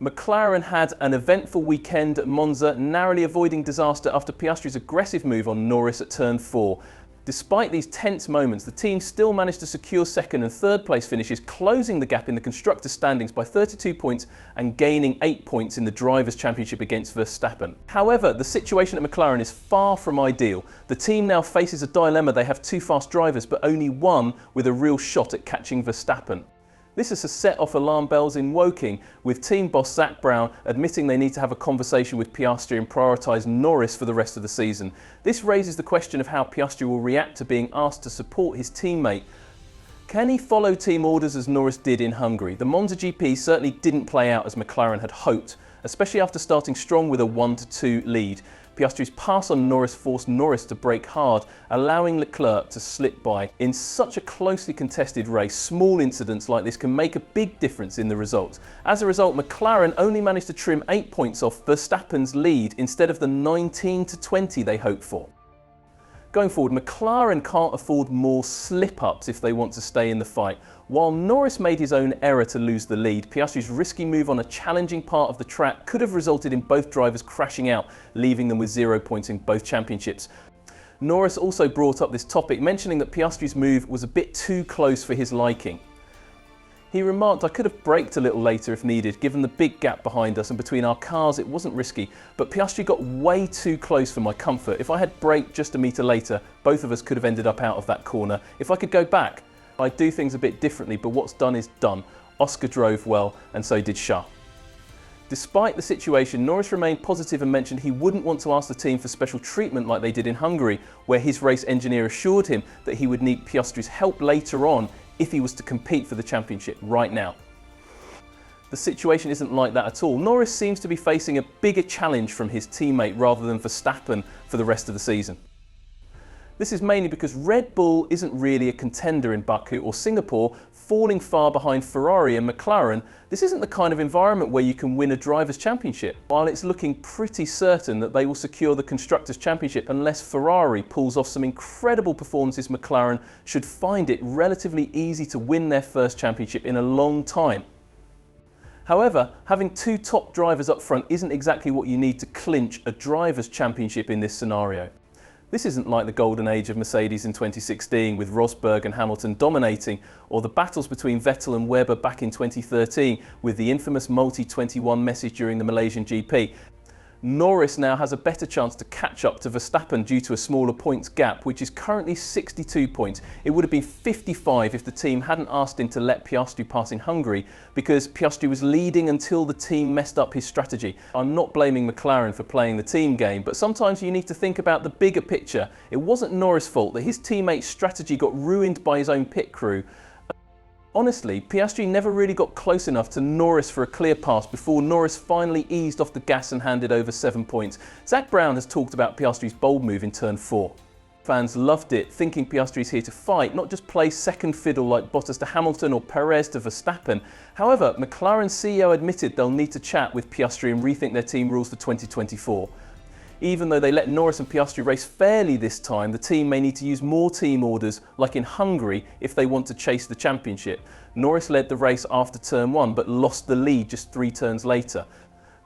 McLaren had an eventful weekend at Monza, narrowly avoiding disaster after Piastri's aggressive move on Norris at turn 4. Despite these tense moments, the team still managed to secure second and third place finishes, closing the gap in the constructors' standings by 32 points and gaining 8 points in the Drivers' Championship against Verstappen. However, the situation at McLaren is far from ideal. The team now faces a dilemma. They have 2 fast drivers, but only one with a real shot at catching Verstappen. This has set off alarm bells in Woking, with team boss Zak Brown admitting they need to have a conversation with Piastri and prioritise Norris for the rest of the season. This raises the question of how Piastri will react to being asked to support his teammate. Can he follow team orders as Norris did in Hungary? The Monza GP certainly didn't play out as McLaren had hoped, especially after starting strong with a 1-2 lead. Piastri's pass on Norris forced Norris to brake hard, allowing Leclerc to slip by. In such a closely contested race, small incidents like this can make a big difference in the results. As a result, McLaren only managed to trim 8 points off Verstappen's lead instead of the 19-20 they hoped for. Going forward, McLaren can't afford more slip-ups if they want to stay in the fight. While Norris made his own error to lose the lead, Piastri's risky move on a challenging part of the track could have resulted in both drivers crashing out, leaving them with 0 points in both championships. Norris also brought up this topic, mentioning that Piastri's move was a bit too close for his liking. He remarked, "I could have braked a little later if needed, given the big gap behind us and between our cars it wasn't risky, but Piastri got way too close for my comfort. If I had braked just a metre later, both of us could have ended up out of that corner. If I could go back, I'd do things a bit differently, but what's done is done. Oscar drove well, and so did Shah." Despite the situation, Norris remained positive and mentioned he wouldn't want to ask the team for special treatment like they did in Hungary, where his race engineer assured him that he would need Piastri's help later on if he was to compete for the championship right now. The situation isn't like that at all. Norris seems to be facing a bigger challenge from his teammate rather than Verstappen for the rest of the season. This is mainly because Red Bull isn't really a contender in Baku or Singapore, falling far behind Ferrari and McLaren. This isn't the kind of environment where you can win a Drivers' Championship, while it's looking pretty certain that they will secure the Constructors' Championship unless Ferrari pulls off some incredible performances. McLaren should find it relatively easy to win their first championship in a long time. However, having 2 top drivers up front isn't exactly what you need to clinch a Drivers' Championship in this scenario. This isn't like the golden age of Mercedes in 2016 with Rosberg and Hamilton dominating, or the battles between Vettel and Webber back in 2013 with the infamous multi-21 message during the Malaysian GP. Norris now has a better chance to catch up to Verstappen due to a smaller points gap, which is currently 62 points. It would have been 55 if the team hadn't asked him to let Piastri pass in Hungary, because Piastri was leading until the team messed up his strategy. I'm not blaming McLaren for playing the team game, but sometimes you need to think about the bigger picture. It wasn't Norris' fault that his teammate's strategy got ruined by his own pit crew. Honestly, Piastri never really got close enough to Norris for a clear pass before Norris finally eased off the gas and handed over 7 points. Zak Brown has talked about Piastri's bold move in turn 4. Fans loved it, thinking Piastri's here to fight, not just play second fiddle like Bottas to Hamilton or Perez to Verstappen. However, McLaren's CEO admitted they'll need to chat with Piastri and rethink their team rules for 2024. Even though they let Norris and Piastri race fairly this time, the team may need to use more team orders, like in Hungary, if they want to chase the championship. Norris led the race after turn 1, but lost the lead just 3 turns later.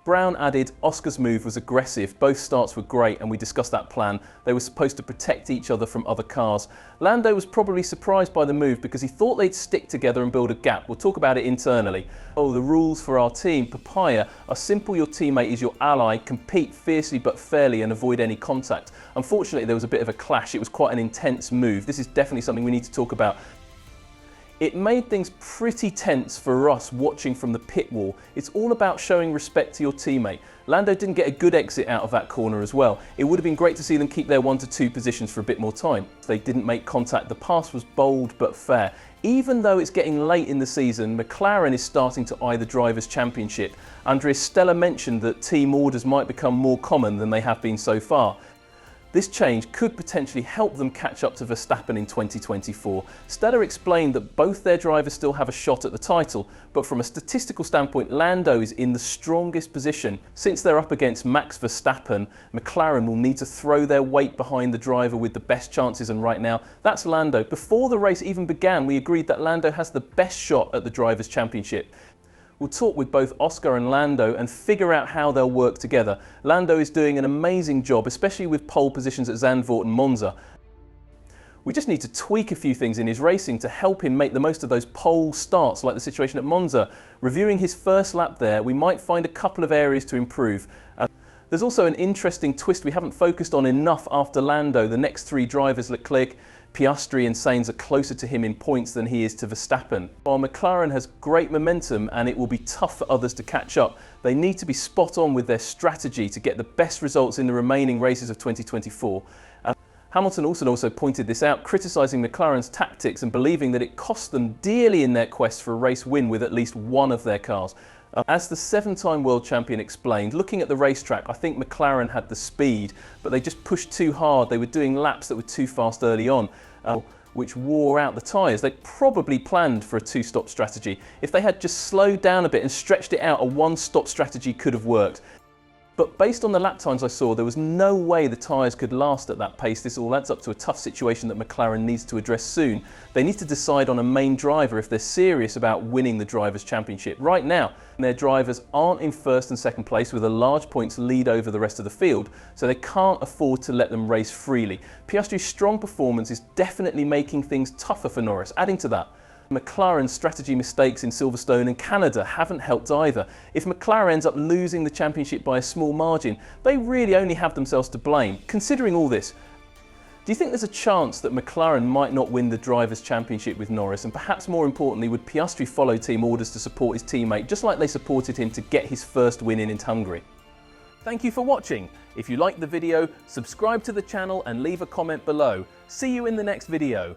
Brown added, Oscar's move was aggressive, both starts were great and we discussed that plan. They were supposed to protect each other from other cars. Lando was probably surprised by the move because he thought they'd stick together and build a gap. We'll talk about it internally. Oh, the rules for our team, Papaya, are simple. Your teammate is your ally, compete fiercely but fairly and avoid any contact. Unfortunately, there was a bit of a clash. It was quite an intense move. This is definitely something we need to talk about. It made things pretty tense for us watching from the pit wall. It's all about showing respect to your teammate. Lando didn't get a good exit out of that corner as well. It would have been great to see them keep their 1-2 positions for a bit more time. They didn't make contact. The pass was bold but fair. Even though it's getting late in the season, McLaren is starting to eye the Drivers' Championship. Andreas Stella mentioned that team orders might become more common than they have been so far. This change could potentially help them catch up to Verstappen in 2024. Stella explained that both their drivers still have a shot at the title, but from a statistical standpoint, Lando is in the strongest position. Since they're up against Max Verstappen, McLaren will need to throw their weight behind the driver with the best chances, and right now, that's Lando. Before the race even began, we agreed that Lando has the best shot at the Drivers' Championship. We'll talk with both Oscar and Lando and figure out how they'll work together. Lando is doing an amazing job, especially with pole positions at Zandvoort and Monza. We just need to tweak a few things in his racing to help him make the most of those pole starts, like the situation at Monza. Reviewing his first lap there, we might find a couple of areas to improve. There's also an interesting twist we haven't focused on enough after Lando. The next three drivers, Leclerc, Piastri and Sainz, are closer to him in points than he is to Verstappen. While McLaren has great momentum and it will be tough for others to catch up, they need to be spot on with their strategy to get the best results in the remaining races of 2024. Hamilton also pointed this out, criticising McLaren's tactics and believing that it cost them dearly in their quest for a race win with at least one of their cars. As the seven-time world champion explained, looking at the racetrack, I think McLaren had the speed, but they just pushed too hard. They were doing laps that were too fast early on, which wore out the tyres. They probably planned for a two-stop strategy. If they had just slowed down a bit and stretched it out, a one-stop strategy could have worked. But based on the lap times I saw, there was no way the tyres could last at that pace. This all adds up to a tough situation that McLaren needs to address soon. They need to decide on a main driver if they're serious about winning the Drivers' Championship. Right now, their drivers aren't in first and second place with a large points lead over the rest of the field, so they can't afford to let them race freely. Piastri's strong performance is definitely making things tougher for Norris. Adding to that, McLaren's strategy mistakes in Silverstone and Canada haven't helped either. If McLaren ends up losing the championship by a small margin, they really only have themselves to blame. Considering all this, do you think there's a chance that McLaren might not win the Drivers' Championship with Norris? And perhaps more importantly, would Piastri follow team orders to support his teammate, just like they supported him to get his first win in Hungary? Thank you for watching. If you liked the video, subscribe to the channel and leave a comment below. See you in the next video.